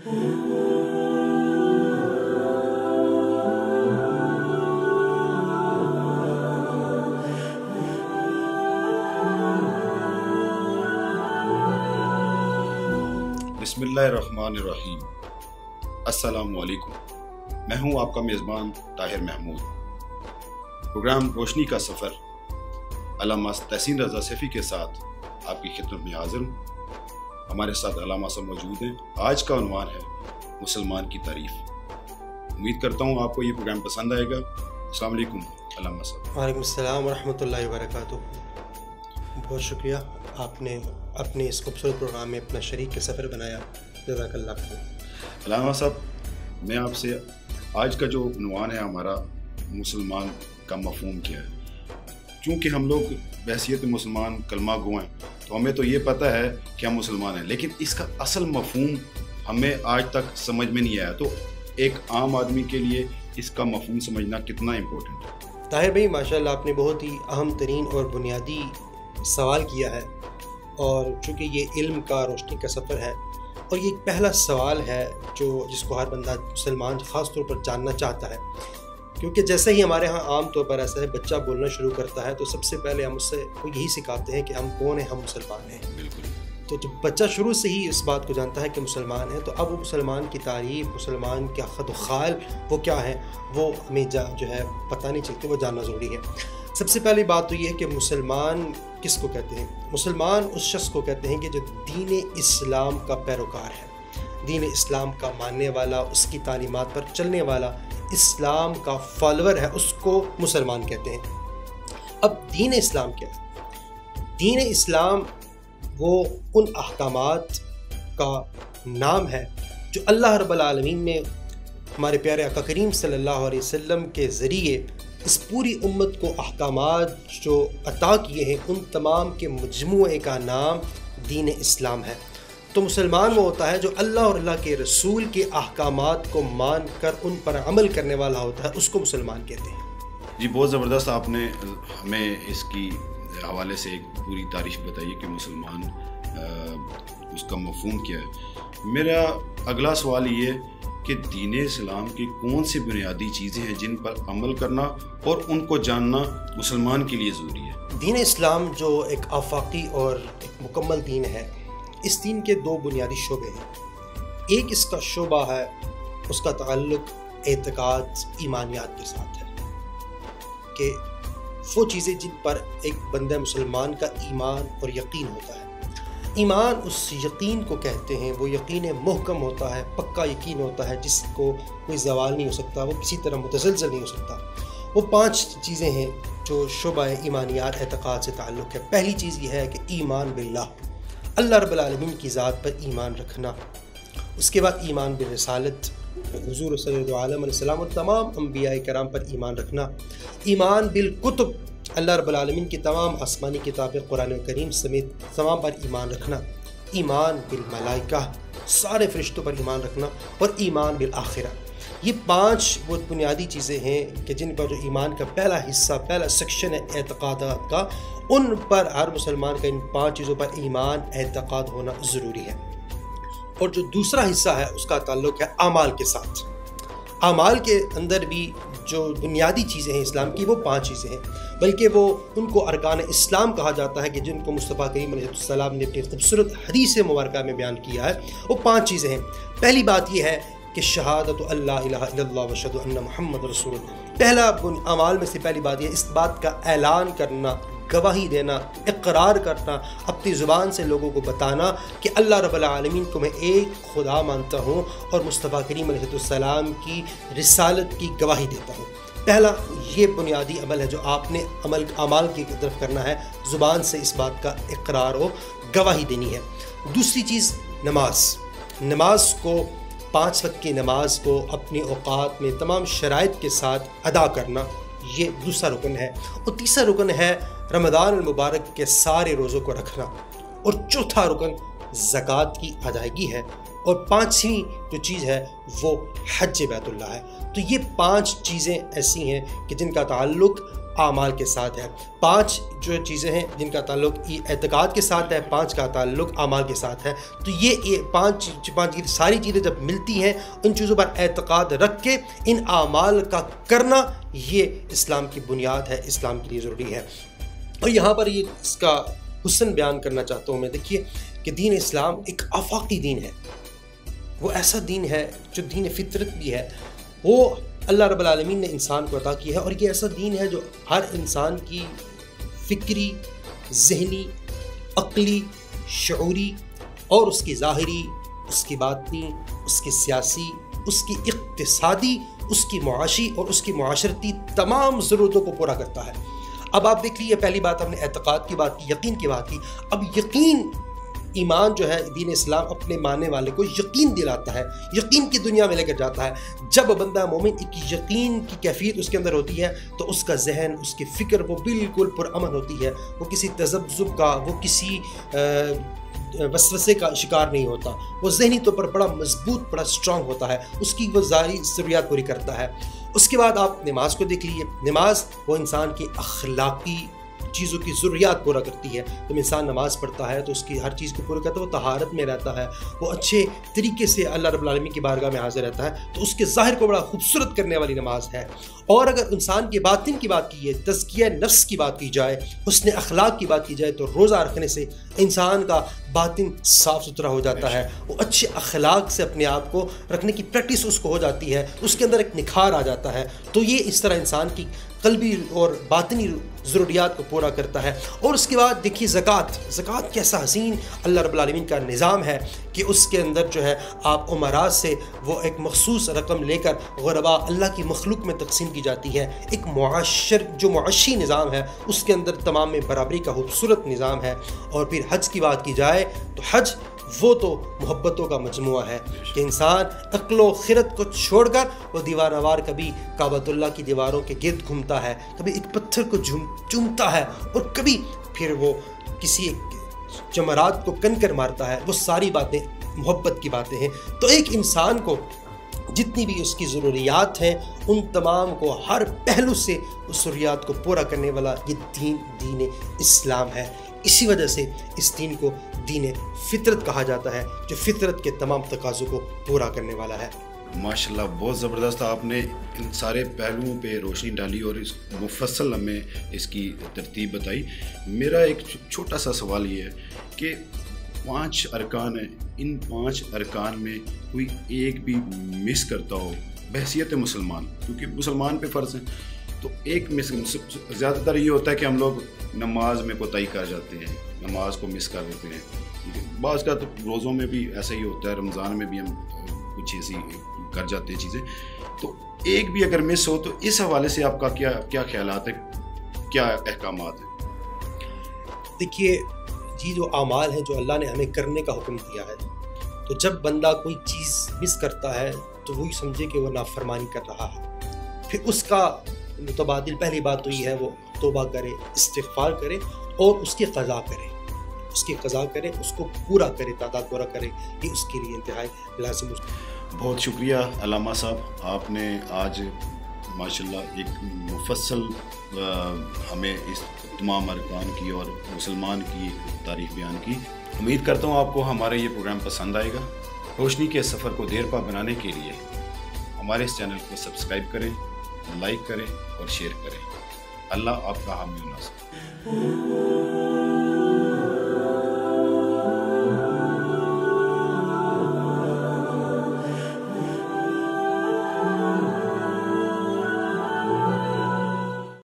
बिस्मिल्लाहिर्रहमानिर्रहीम। अस्सलाम वालेकुम। मैं हूं आपका मेज़बान ताहिर महमूद। प्रोग्राम रोशनी का सफ़र अल्लामा तहसीन रज़ा सैफ़ी के साथ आपकी खिदमत में हाज़िर हूँ। हमारे साथ अल्लामा साहब मौजूद हैं। आज का उन्वान है मुसलमान की तारीफ़। उम्मीद करता हूँ आपको ये प्रोग्राम पसंद आएगा। अस्सलाम वालेकुम अल्लामा साहब। वालेकुम अस्सलाम व रहमतुल्लाहि व बरकातुहू। बहुत शुक्रिया, आपने अपने इस खूबसूरत प्रोग्राम में अपना शरीक के सफ़र बनाया। जज़ाकल्लाह खैर। अल्लामा साहब, मैं आपसे आज का जो उन्वान है हमारा, मुसलमान का मफ़हूम क्या है। चूँकि हम लोग बहैसियत मुसलमान कलमा गो हैं, तो हमें तो ये पता है कि हम मुसलमान हैं, लेकिन इसका असल मफ़हूम हमें आज तक समझ में नहीं आया। तो एक आम आदमी के लिए इसका मफ़हूम समझना कितना इम्पोर्टेंट है? ताहिर भाई, माशाल्लाह आपने बहुत ही अहम तरीन और बुनियादी सवाल किया है, और चूँकि ये इल्म का रोशनी का सफ़र है और ये एक पहला सवाल है जिसको हर बंदा मुसलमान ख़ास तौर पर जानना चाहता है। क्योंकि जैसे ही हमारे यहाँ आम तौर पर ऐसा है, बच्चा बोलना शुरू करता है तो सबसे पहले हम उससे यही सिखाते हैं कि हम कौन हैं, हम मुसलमान हैं। बिल्कुल। तो जब बच्चा शुरू से ही इस बात को जानता है कि मुसलमान है, तो अब वो मुसलमान की तारीफ़, मुसलमान का ख़द ख़ाल वो क्या है, वो हमें जो है पता नहीं चलती, वो जानना ज़रूरी है। सबसे पहली बात तो ये है कि मुसलमान किसको कहते हैं। मुसलमान उस शख्स को कहते हैं कि जो दीन इस्लाम का पैरोकार है, दीन इस्लाम का मानने वाला, उसकी तालीमात पर चलने वाला, इस्लाम का फॉलोअर है, उसको मुसलमान कहते हैं। अब दीन इस्लाम क्या है? दीन इस्लाम वो उन अहकामात का नाम है जो अल्लाह रब्बुल आलमीन ने हमारे प्यारे आका करीम सल्लल्लाहु अलैहि वसल्लम के ज़रिए इस पूरी उम्मत को अहकामात जो अता किए हैं, उन तमाम के मजमूए का नाम दीन इस्लाम है। तो मुसलमान वो होता है जो अल्लाह और अल्लाह के रसूल के अहकामात को मान कर उन पर अमल करने वाला होता है, उसको मुसलमान कहते हैं। जी, बहुत ज़बरदस्त आपने हमें इसकी हवाले से एक पूरी तारीफ़ बताई कि मुसलमान उसका मफ़हूम क्या है। मेरा अगला सवाल ये कि दीन इस्लाम की कौन सी बुनियादी चीज़ें हैं जिन पर अमल करना और उनको जानना मुसलमान के लिए ज़रूरी है। दीन इस्लाम जो एक आफाकी और एक मुकम्मल दीन है, इस दीन के दो बुनियादी शोबे हैं। एक इसका शोबा है, उसका ताल्लुक एतकाद, ईमानियात के साथ है, कि वो चीज़ें जिन पर एक बंदा मुसलमान का ईमान और यकीन होता है। ईमान उस यकीन को कहते हैं, वो यकीन मुहकम होता है, पक्का यकीन होता है, जिसको कोई ज़वाल नहीं हो सकता, वो किसी तरह मुतज़लज़ल नहीं हो सकता। वो 5 चीज़ें हैं जो शुबा ईमानियात एतकाद से ताल्लुक़ है। पहली चीज़ ये है कि ईमान बिल्लाह, अल्लाह रब्बुल आलमीन की ज़ात पर ईमान रखना। उसके बाद ईमान बिल रिसालत, हुज़ूर सल्लल्लाहु अलैहि वसल्लम और तमाम अंबिया कराम पर ईमान रखना। ईमान बिल कुतुब, अल्लाह रब्बुल आलमीन की तमाम आसमानी किताबें, कुरान करीम समेत तमाम पर ईमान रखना। ईमान बिल मलाइका, सारे फरिश्तों पर ईमान रखना। और ईमान बिल आखिरा। ये 5 वो बुनियादी चीज़ें हैं कि जिन पर जो ईमान का पहला हिस्सा, पहला सेक्शन है एतकादात का, उन पर हर मुसलमान का इन 5 चीज़ों पर ईमान एतकाद होना ज़रूरी है। और जो दूसरा हिस्सा है उसका ताल्लुक़ है आमाल के साथ। आमाल के अंदर भी जो बुनियादी चीज़ें हैं इस्लाम की, वो 5 चीज़ें हैं, बल्कि वो उनको अरकान इस्लाम कहा जाता है कि जिनको मुस्तफ़ा करीम अलैहिस्सलाम ने अपनी खूबसूरत हदीस मुबारका में बयान किया है। वो 5 चीज़ें हैं। पहली बात ये है कि शहादत अल्ला इलाहा इल्लल्लाह व अशहदु अन्ना मुहम्मद रसूलुल्लाह। पहला अमाल में से पहली बात ये, इस बात का ऐलान करना, गवाही देना, इक़रार करना, अपनी ज़ुबान से लोगों को बताना कि अल्लाह रब्बुल आलमीन को मैं एक खुदा मानता हूँ और मुस्तफ़ा करीम अलैहिस्सलाम की रिसालत की गवाही देता हूँ। पहला ये बुनियादी अमल है जो आपने अमाल की तरफ करना है, ज़ुबान से इस बात का इक़रार हो, गवाही देनी है। दूसरी चीज़ नमाज को, 5 वक्त की नमाज को अपनी औक़ात में तमाम शराइत के साथ अदा करना, ये दूसरा रुकन है। और तीसरा रुकन है रमज़ान मुबारक के सारे रोज़ों को रखना। और चौथा रुकन ज़कात की अदायगी है। और 5वीं जो चीज़ है वो हज बैतुल्लाह है। तो ये 5 चीज़ें ऐसी हैं कि जिनका ताल्लुक़ اعمال کے ساتھ ہے. 5 جو چیزیں ہیں جن کا تعلق اعتقاد کے ساتھ ہے، 5 کا تعلق اعمال کے ساتھ ہے. تو یہ 5 ساری چیزیں جب ملتی ہیں، ان چیزوں پر اعتقاد رکھ کے ان اعمال کا کرنا، یہ اسلام کی بنیاد ہے، اسلام کے لیے ضروری ہے. اور یہاں پر یہ اس کا حسن بیان کرنا چاہتا ہوں میں. دیکھیے کہ دین اسلام ایک آفاقی دین ہے. وہ ایسا دین ہے جو دین فطرت بھی ہے، وہ اللہ رب العالمین نے انسان کو عطا کیا ہے. اور یہ ایسا دین ہے جو ہر انسان کی فکری، ذہنی، عقلی، شعوری اور اس کی ظاہری، اس کی باطنی، اس کی سیاسی، اس کی اقتصادی، اس کی معاشی اور اس کی معاشرتی تمام ضرورتوں کو پورا کرتا ہے. اب آپ دیکھ لیجیے، پہلی بات ہم نے اعتقاد کی بات کی، یقین کی بات کی. اب یقین، ایمان جو ہے دین اسلام اپنے ماننے والے کو یقین دلاتا ہے، یقین کی دنیا میں لے کر جاتا ہے. جب بندہ مومن ایک یقین کی کیفیت اس کے اندر ہوتی ہے تو اس کا ذہن، اس کی فکر وہ بالکل پرامن ہوتی ہے. وہ کسی تذبذب کا، وہ کسی وسوسے کا شکار نہیں ہوتا. وہ ذہنی طور پر بڑا مضبوط، بڑا اسٹرانگ ہوتا ہے. اس کی وہ ظاہری ضروریات پوری کرتا ہے. اس کے بعد آپ نماز کو دیکھ لیجیے. نماز وہ انسان کی اخلاقی چیزوں کی ضروریات پورا کرتی ہے. جب انسان نماز پڑھتا ہے تو اس کی ہر چیز کو پورا کرتا ہے. وہ طہارت میں رہتا ہے، وہ اچھے طریقے سے اللہ رب العالمین کی بارگاہ میں حاضر رہتا ہے. تو اس کے ظاہر کو بڑا خوبصورت کرنے والی نماز ہے. اور اگر انسان کے باطن کی بات کی جائے، تزکیہ نفس کی بات کی جائے، حسن اخلاق کی بات کی جائے، تو روزہ رکھنے سے انسان کا باطن صاف ستھرا ہو جاتا ہے. وہ اچھے اخلاق سے اپنے آپ کو رکھنے کی پریکٹس اس کو ہو جاتی ہے. اس کے اندر ایک نکھار آ جاتا ہے. تو یہ اس طرح انسان کی قلبی اور باطنی ضروریات کو پورا کرتا ہے. اور اس کے بعد دیکھیے زکوٰۃ کیسا حسین اللہ رب العالمین کا نظام ہے کہ اس کے اندر جو ہے آپ عمرات سے وہ ایک مخصوص رقم لے کر غرباء اللہ کی مخلوق میں تقسیم کی جاتی ہے. ایک جو معاشی نظام ہے اس کے اندر تمام میں برابری کا خوبصورت نظام ہے. اور پھر حج کی بات کی جائے تو حج وہ تو محبتوں کا مجموعہ ہے کہ انسان عقل و خرد کو چھوڑ کر وہ دیوانہ وار کبھی کعبۃ اللہ کی دیواروں کے گرد گھومتا ہے، کبھی ایک پتھر کو چومتا ہے، اور کبھی پھر وہ کسی جمرات کو کنکر مارتا ہے. وہ ساری باتیں محبت کی باتیں ہیں. تو ایک انسان کو جتنی بھی اس کی ضروریات ہیں ان تمام کو ہر پہلو سے اس ضروریات کو پورا کرنے والا یہ دین اسلام ہے. اسی وجہ سے اس دین کو دین فطرت کہا جاتا ہے، جو فطرت کے تمام تقاضوں کو پورا کرنے والا ہے. ماشاءاللہ، بہت زبردست آپ نے ان سارے پہلوؤں پہ روشنی ڈالی اور اس مفصل ہمیں اس کی ترتیب بتائی. میرا ایک چھوٹا سا سوال یہ ہے کہ 5 ارکان ہیں، ان 5 ارکان میں کوئی ایک بھی مس کرتا ہو بحیثیت مسلمان، کیونکہ مسلمان پہ فرض ہیں، تو ایک مس، زیادہ تر یہ ہوتا ہے کہ ہم لوگ نماز میں کوتاہی کر جاتے ہیں، نماز کو مس کر دیتے ہیں. بعض کا تو روزوں میں بھی ایسا ہی ہوتا ہے، رمضان میں بھی ہم کچھ ایسی کر جاتے ہیں چیزیں. تو ایک بھی اگر مس ہو تو اس حوالے سے آپ کا کیا خیالات ہیں، کیا احکامات ہیں؟ دیکھیے جی، جو اعمال ہیں جو اللہ نے ہمیں کرنے کا حکم دیا ہے، تو جب بندہ کوئی چیز مس کرتا ہے تو وہی سمجھے کہ وہ نافرمانی کر رہا ہے. پھر اس کا متبادل پہلی بات تو یہ ہے وہ توبہ کرے، استغفار کرے اور اس کی قضا کرے، اس کو پورا کرے، تعداد پورا کرے. یہ اس کے لیے انتہائی لازم. بہت شکریہ علامہ صاحب، آپ نے آج ماشاءاللہ ایک مفصل ہمیں اس تمام ارکان کی اور مسلمان کی تاریخ بیان کی. امید کرتا ہوں آپ کو ہمارا یہ پروگرام پسند آئے گا. روشنی کے سفر کو دیر پا بنانے کے لیے ہمارے اس چینل کو سبسکرائب کریں، لائک کریں اور شیئر کریں. اللہ آپ کا حامی و ناصر.